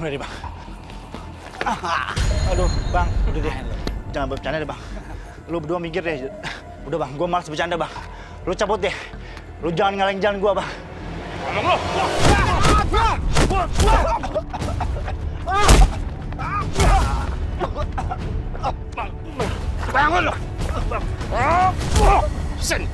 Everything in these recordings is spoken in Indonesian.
Udah deh, Bang. Aduh, Bang, udah deh. Jangan bercanda deh, Bang. Lu berdua mikir deh. Udah, Bang, gua malas bercanda, Bang. Lu cabut deh. Lu jangan ngalahin jalan gua, Bang. Ngomong lu. Bangun lu. Sini.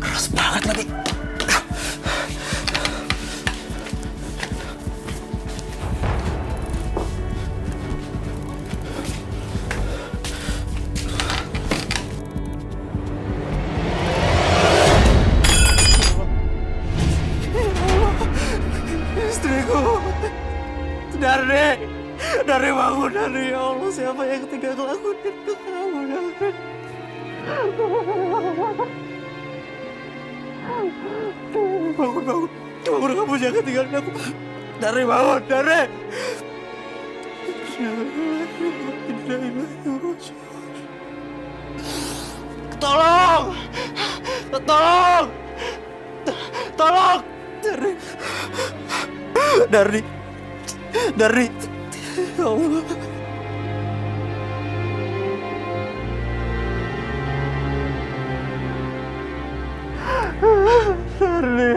Keras banget lagi. Istriku, Dari bangun, Dari, ya Allah, siapa yang tega ngelakuin itu ke kamu, Dari? Bangun, kamu jangan tinggalin aku. Dari, bangun, Dari! Tolong! Dari, ya Allah. Dari.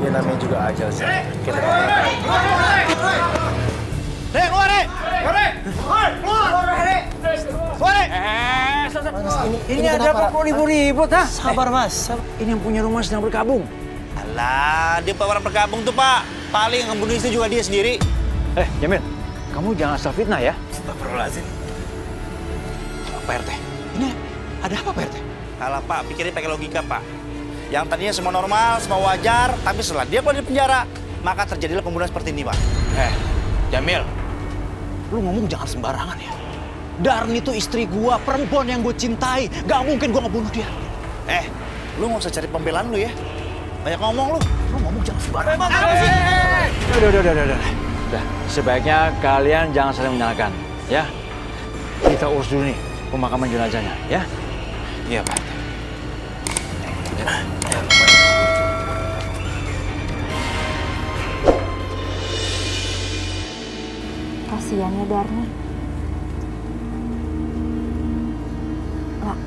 Ya namanya juga ajal sih. Kita keluar, Ini ada apa kok ribut-ribut, ha? Sabar, Mas. Ini yang punya rumah sedang berkabung. Alah, dia orang berkabung tuh, Pak. Paling yang bunuh istri juga dia sendiri. Jamil, kamu jangan asal fitnah ya. Astagfirullahaladzim. Pak RT, Ini ada apa, Pak RT? alah, Pak, pikirin pakai logika, Pak. Yang tadinya semua normal, semua wajar, tapi setelah dia keluar dari penjara, maka terjadilah pembunuhan seperti ini, Pak. Jamil, lu ngomong jangan sembarangan ya. Darni itu istri gua, perempuan yang gue cintai. Gak mungkin gua ngebunuh dia. Lu nggak usah cari pembelaan lu ya. Banyak ngomong lu. Lu ngomong jangan sembarangan. Udah, sebaiknya kalian jangan saling menyalahkan, ya. Kita urus dulu nih pemakaman jenazahnya, ya. Iya, Pak. Kasian ya Darni. Nggak,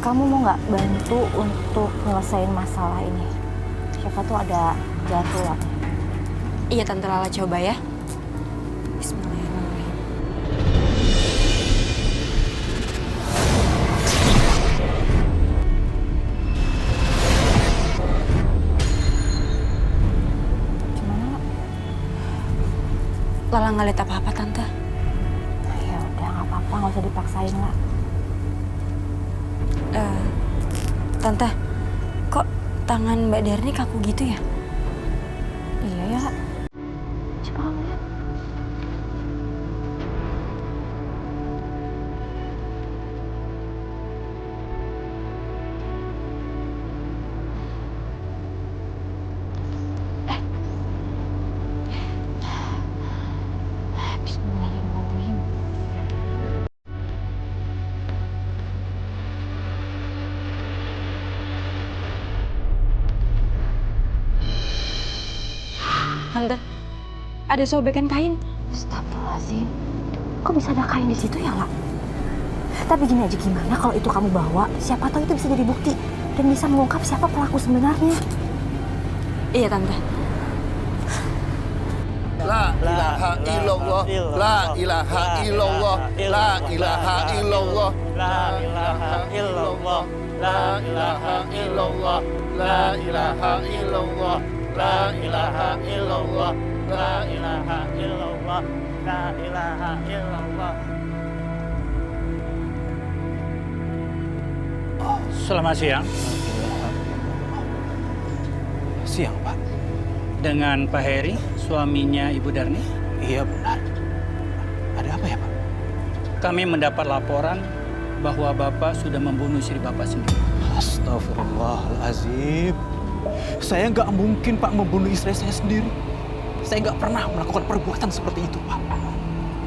kamu mau nggak bantu untuk nyelesain masalah ini? Siapa tuh ada jalan keluar. Iya, Tante Lala, coba ya. Bismillahirrahmanirrahim. Gimana? Lala nggak lihat apa-apa, Tante. Ya udah, nggak apa-apa, nggak usah dipaksain lah. Tante, kok tangan Mbak Darni kaku gitu ya? Iya ya. Coba kamu lihat. Bismillahirrahmanirrahim. Tante, ada sobekan kain. Astagfirullahaladzim. Kok bisa ada kain di situ ya, Lak? Tapi gini aja, gimana kalau itu kamu bawa? Siapa tahu itu bisa jadi bukti dan bisa mengungkap siapa pelaku sebenarnya. Iya, Tante. La ilaha illallah, la ilaha illallah, la ilaha illallah, la ilaha illallah, la ilaha illallah, la ilaha illallah, la ilaha illallah, la ilaha illallah. illallah, la ilaha illallah. Selamat siang. Siang, Pak. Dengan Pak Heri, suaminya Ibu Darni. Iya, benar. Ada apa ya, Pak? Kami mendapat laporan bahwa Bapak sudah membunuh istri Bapak sendiri. Astagfirullahaladzim. Saya nggak mungkin, Pak, membunuh istri saya sendiri. Saya nggak pernah melakukan perbuatan seperti itu, Pak.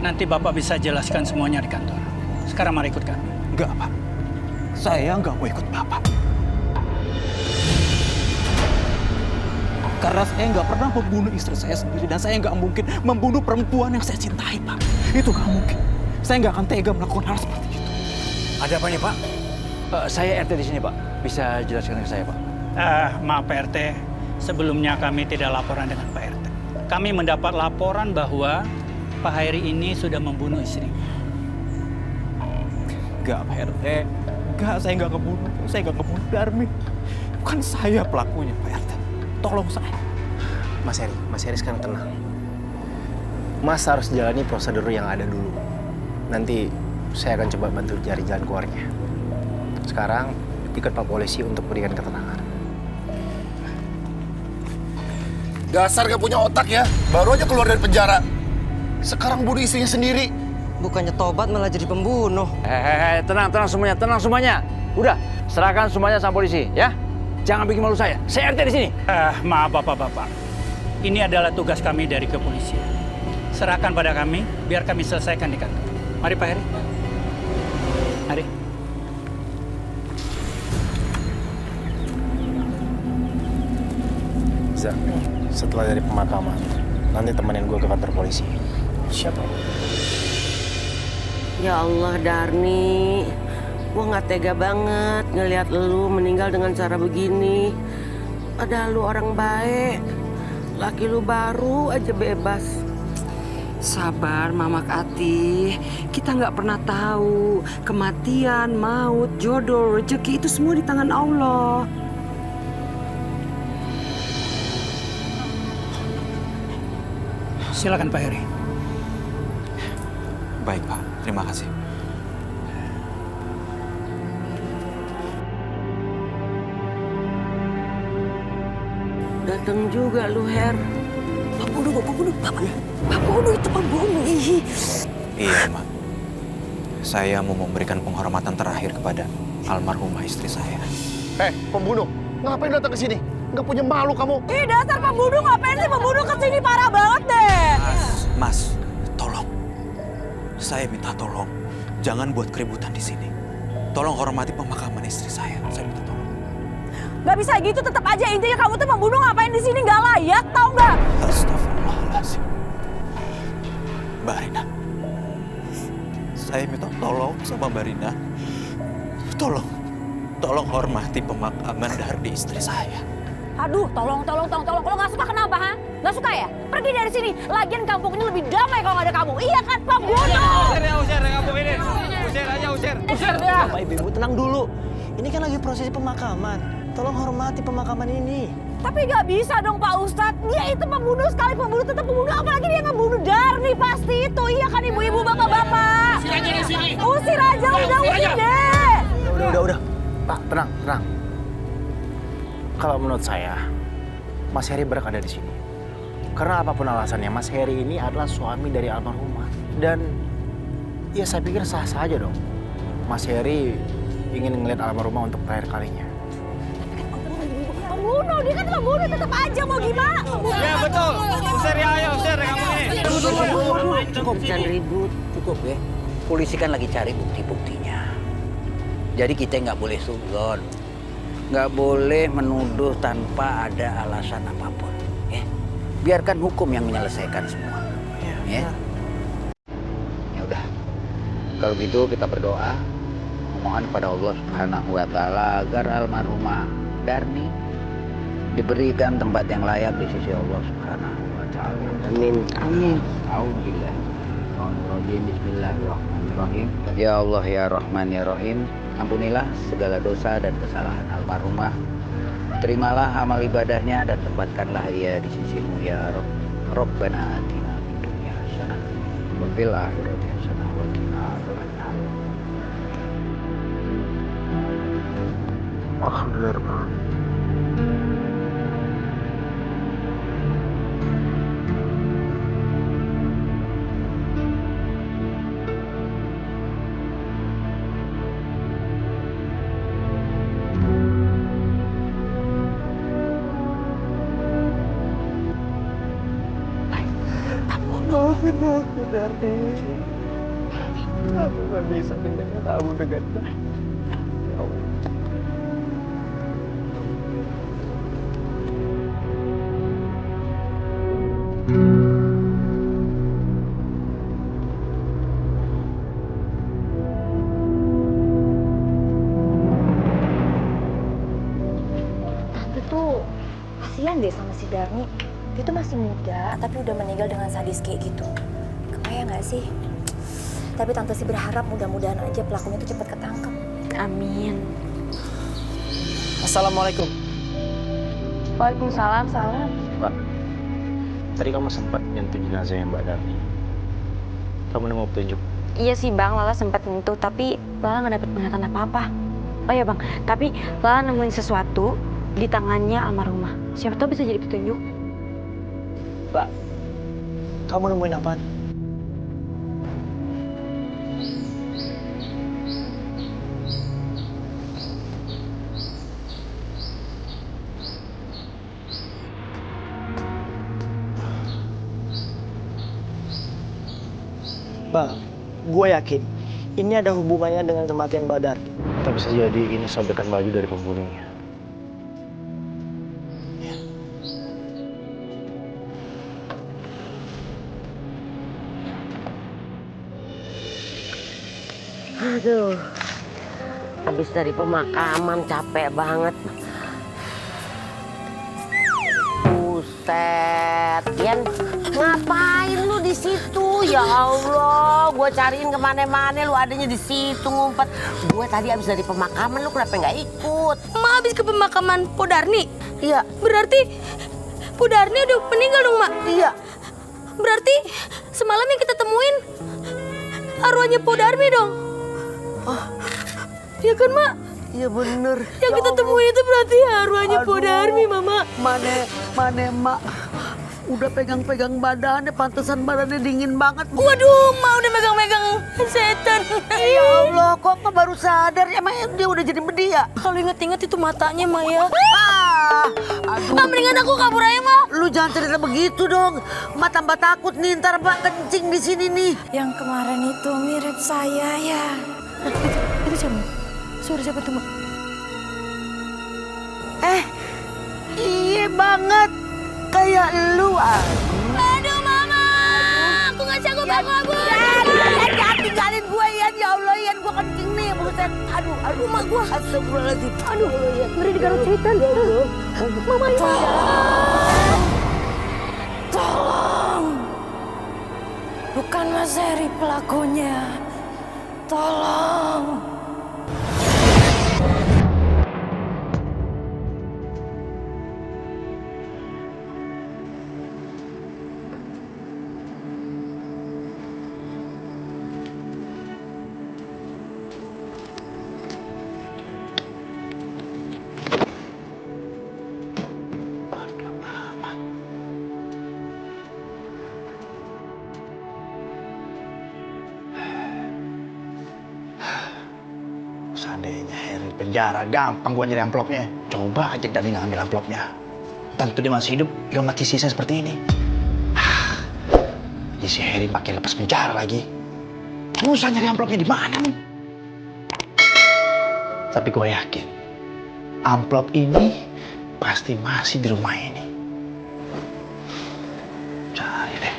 Nanti Bapak bisa jelaskan semuanya di kantor. Sekarang mari ikut kami. Nggak, Pak. Saya nggak mau ikut Bapak. Karena saya nggak pernah membunuh istri saya sendiri dan saya nggak mungkin membunuh perempuan yang saya cintai, Pak. Itu nggak mungkin. Saya nggak akan tega melakukan hal seperti itu. Ada apa nih, Pak? Saya RT di sini, Pak. Bisa jelaskan ke saya, Pak? Maaf Pak RT, sebelumnya kami tidak laporan dengan Pak RT. Kami mendapat laporan bahwa Pak Heri ini sudah membunuh istri. Nggak, Pak RT. Nggak, saya nggak ngebunuh. Saya nggak ngebunuh Darmi. Bukan saya pelakunya, Pak RT. Tolong saya. Mas Heri sekarang tenang. Mas harus jalani prosedur yang ada dulu. Nanti saya akan coba bantu cari jalan keluarnya. Sekarang ikut Pak Polisi untuk berikan keterangan. Dasar gak punya otak ya. Baru aja keluar dari penjara. Sekarang bunuh istrinya sendiri. Bukannya tobat malah jadi pembunuh. Tenang semuanya. Udah, serahkan semuanya sama polisi, ya. Jangan bikin malu saya. Saya RT di sini. Maaf Bapak-Bapak, ini adalah tugas kami dari kepolisian. Serahkan pada kami, biar kami selesaikan di kantor. Mari Pak Heri. Mari. Zak, setelah dari pemakaman, nanti temenin gue ke kantor polisi. Siapa? Ya Allah, Darni. Gua nggak tega banget ngelihat lu meninggal dengan cara begini. Padahal lu orang baik. Laki lu baru aja bebas. Sabar, Mamak Ati. Kita nggak pernah tahu. Kematian, maut, jodoh, rezeki itu semua di tangan Allah. Silakan Pak Heri. Baik, Pak. Terima kasih. Datang juga lu, Her. Pembunuh itu pembunuh. Iya, Mak. Saya mau memberikan penghormatan terakhir kepada almarhumah istri saya. Pembunuh. Ngapain datang ke sini? Nggak punya malu kamu. Ih, dasar pembunuh, ngapain sih pembunuh kesini, parah banget deh. Mas, tolong. Saya minta tolong. Jangan buat keributan di sini. Tolong hormati pemakaman istri saya. Saya minta tolong. Gak bisa gitu, tetap aja intinya kamu tuh pembunuh, ngapain di sini, nggak layak, tau nggak? Astagfirullahaladzim. Mbak Rina. Saya minta tolong sama Mbak Rina. Tolong hormati pemakaman dari istri saya. Aduh, tolong. Kalau nggak suka kenapa, ha? Nggak suka ya? Pergi dari sini. Lagian kampung ini lebih damai kalau nggak ada kamu. Iya kan, pembunuh? Usir kampung ini. Usir dia. Bapak Ibu tenang dulu. Ini kan lagi prosesi pemakaman. Tolong hormati pemakaman ini. Tapi nggak bisa dong Pak Ustadz. Dia itu pembunuh, sekali pembunuh tetap pembunuh. Apalagi dia ngebunuh Darni pasti itu. Iya kan ibu-ibu, bapak-bapak? Usir aja di sini. Usir aja, usir deh. Udah. Pak, tenang. Kalau menurut saya, Mas Heri berhak ada di sini. Karena apapun alasannya, Mas Heri ini adalah suami dari almarhumah. Dan ya saya pikir sah-sah aja dong. Mas Heri ingin ngeliat almarhumah untuk terakhir kalinya. Pembunuh, dia kan pembunuh, tetap aja mau gimana? Ya betul. Usir kampung ini. Cukup, jangan ribut. Cukup ya. Polisi kan lagi cari bukti-buktinya. Jadi kita nggak boleh suzon. Nggak boleh menuduh tanpa ada alasan apapun. Ya. Biarkan hukum yang menyelesaikan semua. Ya. Ya udah. Kalau gitu kita berdoa. Mohon kepada Allah Subhanahu wa Ta'ala agar almarhumah Darni diberikan tempat yang layak di sisi Allah Subhanahu wa Ta'ala. Amin. Alhamdulillah. Bismillahirrahmanirrahim. Ya Allah ya Rahman ya Rahim. Ampunilah segala dosa dan kesalahan almarhumah. Terimalah amal ibadahnya dan tempatkanlah ia di sisimu ya Rabb. Rabbana atina fid dunya hasanah Alhamdulillah, udah biasa buat kita. Alhamdulillah. Maafin aku, Darni. Aku gak bisa menjaga kamu dengan baik. Ya Allah. Tante tuh kasihan deh sama si Darni. Dia tuh masih muda, tapi udah meninggal dengan sadis kayak gitu. Kebayang nggak sih? Tapi Tante sih berharap mudah-mudahan aja pelakunya tuh cepat ketangkep. Amin. Assalamualaikum. Waalaikumsalam, salam. Mbak, tadi kamu sempat nyentuh jenazahnya Mbak Darni. Kamu nemu petunjuk? Iya sih Bang, Lala sempat nyentuh, tapi Lala nggak dapet penglihatan apa-apa. Oh iya Bang, tapi Lala nemuin sesuatu di tangannya almarhumah. Siapa tahu bisa jadi petunjuk. Mbak, kamu nemuin apaan? Bang, gue yakin ini ada hubungannya dengan kematian Mbak Darni. Atau bisa jadi ini sobekan baju dari pembunuhnya. Aduh, habis dari pemakaman capek banget. Buset, Yan, ngapain lu di situ? Ya Allah, gue cariin kemana-mana, lu adanya di situ ngumpet. Gue tadi habis dari pemakaman, lu kenapa nggak ikut? Ma habis ke pemakaman Po Darni? Iya. Berarti Po Darni udah meninggal dong, Mak? Iya. Berarti semalam yang kita temuin arwahnya Po Darmi dong? Oh, iya kan, Mak? iya bener. Yang kita temuin itu berarti arwahnya Po Darmi, Mama. Mana Mak udah pegang-pegang badannya, pantesan badannya dingin banget. Waduh, Ma udah megang-megang setan. Ya Allah, kok baru sadar? Emang dia udah jadi bedia? Kalau inget-inget itu matanya, Ma ya. Aduh. Ma, mendingan aku kabur aja, Ma. Lu jangan cerita begitu dong. Ma tambah takut nih, ntar Mak kencing di sini nih. Yang kemarin itu mirip saya ya. Itu siapa? Suara siapa tuh, Ma? Iya banget. Kayak lu. Aduh, Mama. Aku nggak sanggup kabur. Yan, jangan tinggalin gue, Yan. Ya Allah, Yan. Gue kencing nih. Buset. Aduh, Mak gua. Astagfirullahaladzim. Aduh, ngeri digaruk setan. Mama, ya. Tolong. Bukan Mas Heri pelakunya. Tolong. Seandainya Harry penjara, gampang gua nyari amplopnya. Coba aja Darni ngambil amplopnya. Tentu dia masih hidup, dia mati sisa seperti ini. Ya si Harry makin lepas penjara lagi. Susah nyari amplopnya di mana nih? Tapi gua yakin, amplop ini pasti masih di rumah ini. Cari deh.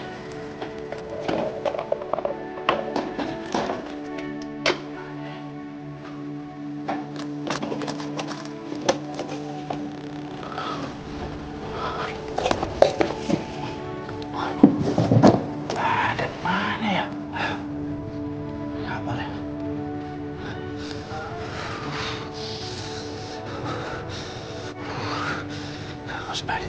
Sebalik.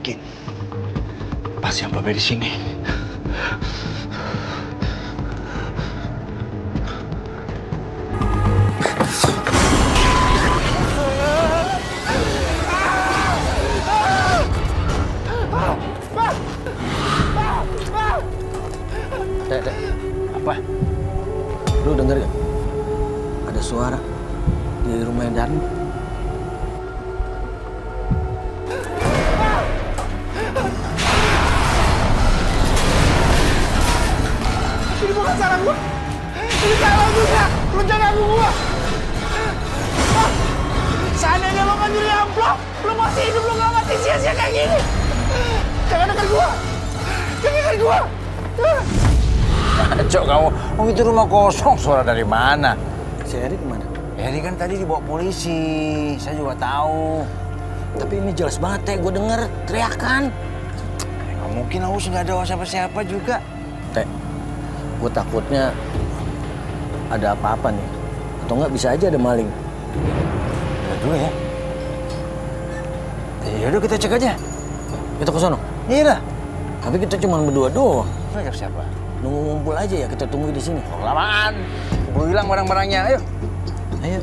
yakin pasti yang Babe di sini. Dek. Apa? Lu denger gak? Ada suara di rumah Darni. Ini bukan salah gua. Ini salah gua. Lu jangan ganggu gua. Seandainya lo nggak nyuri amplop, lo masih hidup, lo nggak mati sia-sia kayak gini. Jangan dekat gua. Jangan dekat gua. Cok kamu, itu rumah kosong, suara dari mana? Si Eri kemana? Eri kan tadi dibawa polisi, saya juga tahu. Tapi ini jelas banget Teh, gue denger teriakan. Nggak mungkin Aus nggak ada siapa-siapa juga. Teh, gue takutnya ada apa-apa nih. Atau nggak bisa aja ada maling. Lihat dulu ya. Yaudah kita cek aja. Kita ke sono? Iya dah. Tapi kita cuma berdua doang. Ngajak siapa? Nunggu ngumpul aja ya, kita tunggu di sini. Kelamaan. Keburu hilang barang-barangnya, ayo. Ayo.